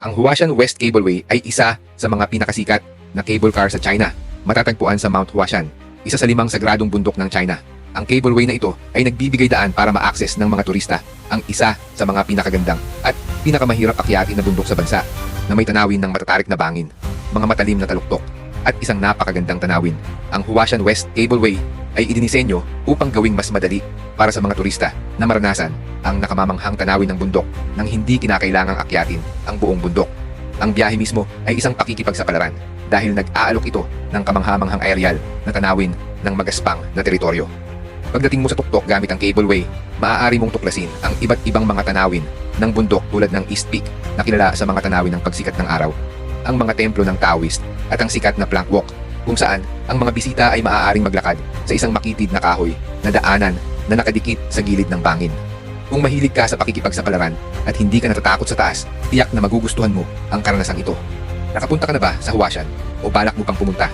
Ang Huashan West Cableway ay isa sa mga pinakasikat na cable car sa China. Matatagpuan sa Mount Huashan, isa sa 5 sagradong bundok ng China. Ang cableway na ito ay nagbibigay daan para ma-access ng mga turista ang isa sa mga pinakagandang at pinakamahirap akyatin na bundok sa bansa na may tanawin ng matatarik na bangin, mga matalim na taluktok at isang napakagandang tanawin. Ang Huashan West Cableway ay idinisenyo upang gawing mas madali para sa mga turista na maranasan ang nakamamanghang tanawin ng bundok nang hindi kinakailangang akyatin ang buong bundok. Ang biyahe mismo ay isang pakikipagsapalaran dahil nag-aalok ito ng kamanghamanghang aerial na tanawin ng magaspang na teritoryo. Pagdating mo sa tuktok gamit ang cableway, maaari mong tuklasin ang iba't ibang mga tanawin ng bundok tulad ng East Peak na kilala sa mga tanawin ng pagsikat ng araw, ang mga templo ng Taoist at ang sikat na plank walk kung saan ang mga bisita ay maaaring maglakad sa isang makitid na kahoy na daanan na nakadikit sa gilid ng bangin. Kung mahilig ka sa pakikipagsapalaran at hindi ka natatakot sa taas, tiyak na magugustuhan mo ang karanasang ito. Nakapunta ka na ba sa Huashan o balak mo pang pumunta?